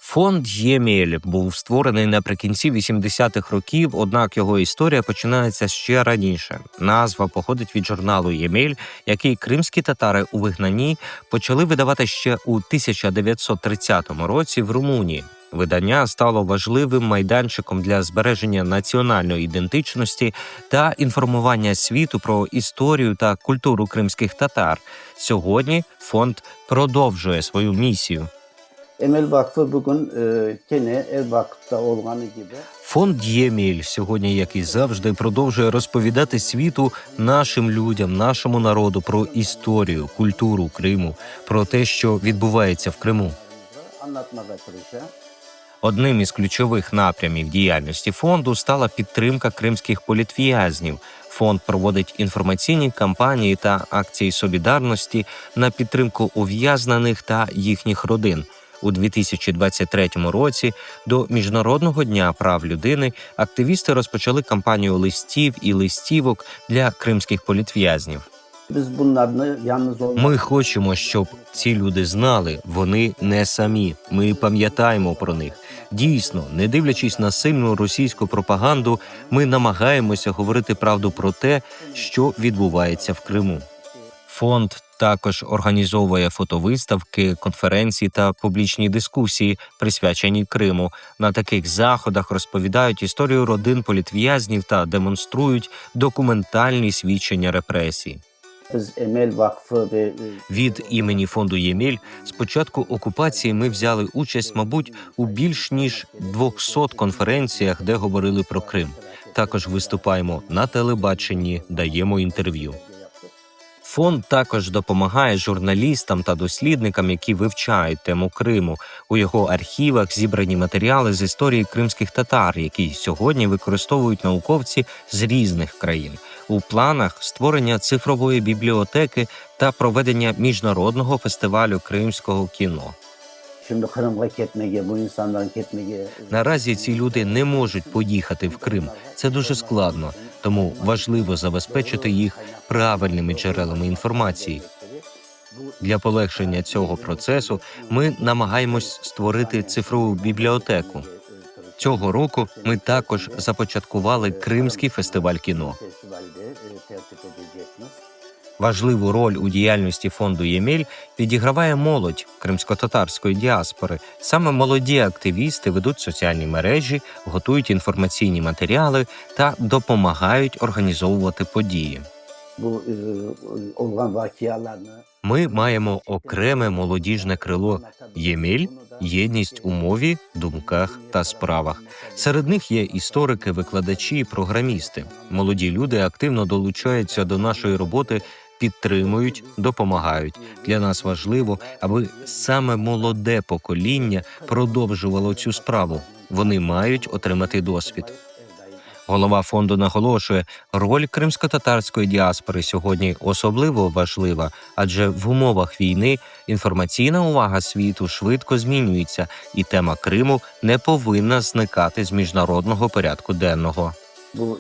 Фонд «Ємель» був створений наприкінці 80-х років, однак його історія починається ще раніше. Назва походить від журналу «Ємель», який кримські татари у вигнанні почали видавати ще у 1930 році в Румунії. Видання стало важливим майданчиком для збереження національної ідентичності та інформування світу про історію та культуру кримських татар. Сьогодні фонд продовжує свою місію. Emel Vakfı bugün gene Elbak'ta olganı gibi. Фонд «Ємель» сьогодні, як і завжди, продовжує розповідати світу, нашим людям, нашому народу про історію, культуру Криму, про те, що відбувається в Криму. Anlatmaya çalışıyor. Одним із ключових напрямів діяльності фонду стала підтримка кримських політв'язнів. Фонд проводить інформаційні кампанії та акції солідарності на підтримку ув'язнених та їхніх родин. У 2023 році до Міжнародного дня прав людини активісти розпочали кампанію листів і листівок для кримських політв'язнів. Biz bunlarla yalnız olmak. Ми хочемо, щоб ці люди знали, вони не самі. Ми пам'ятаємо про них. Дійсно, не дивлячись на сильну російську пропаганду, ми намагаємося говорити правду про те, що відбувається в Криму. Фонд також організовує фотовиставки, конференції та публічні дискусії, присвячені Криму. На таких заходах розповідають історію родин політв'язнів та демонструють документальні свідчення репресій. Biz Emel Vakfı ve Від імені фонду «Ємель» з початку окупації ми взяли участь, мабуть, у більш ніж 200 конференціях, де говорили про Крим. Також виступаємо на телебаченні, даємо інтерв'ю. Фонд також допомагає журналістам та дослідникам, які вивчають тему Криму. У його архівах зібрані матеріали з історії кримських татар, які сьогодні використовують науковці з різних країн. У планах створення цифрової бібліотеки та проведення міжнародного фестивалю кримського кіно. şimdi Kırım'a gitmeye, bu insanların gitmeye. Наразі ці люди не можуть поїхати в Крим. Це дуже складно, тому важливо забезпечити їх правильними джерелами інформації. Для полегшення цього процесу ми намагаємось створити цифрову бібліотеку. Цього року ми також започаткували Кримський фестиваль кіно. Festivalde tertip edeceksiniz. Важливу роль у діяльності фонду «Ємель» відіграває молодь кримсько-татарської діаспори. Саме молоді активісти ведуть соціальні мережі, готують інформаційні матеріали та допомагають організовувати події. Bu olgan vakialarını Ми маємо окреме молодіжне крило «Ємель» – єдність у мові, думках та справах. Серед них є історики, викладачі, програмісти. Молоді люди активно долучаються до нашої роботи, підтримують, допомагають. Для нас важливо, аби саме молоде покоління продовжувало цю справу. Вони мають отримати досвід. Голова фонду наголошує, роль кримсько-татарської діаспори сьогодні особливо важлива, адже в умовах війни інформаційна увага світу швидко змінюється, і тема Криму не повинна зникати з міжнародного порядку денного. bu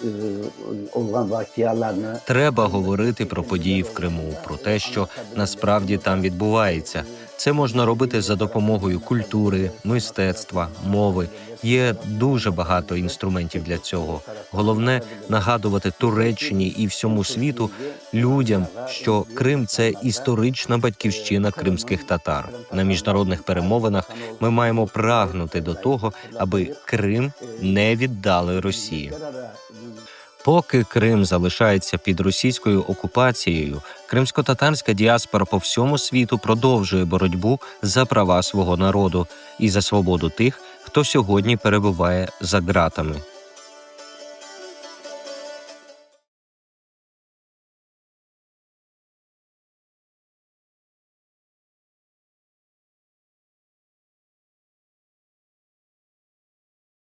olgan vakialarını Треба говорити про події в Криму, про те, що насправді там відбувається. Це можна робити за допомогою культури, мистецтва, мови. Є дуже багато інструментів для цього. Головне – нагадувати Туреччині і всьому світу, людям, що Крим – це історична батьківщина кримських татар. На міжнародних перемовинах ми маємо прагнути до того, аби Крим не віддали Росії. Поки Крим залишається під російською окупацією, кримсько-татарська діаспора по всьому світу продовжує боротьбу за права свого народу і за свободу тих, хто сьогодні перебуває за ґратами.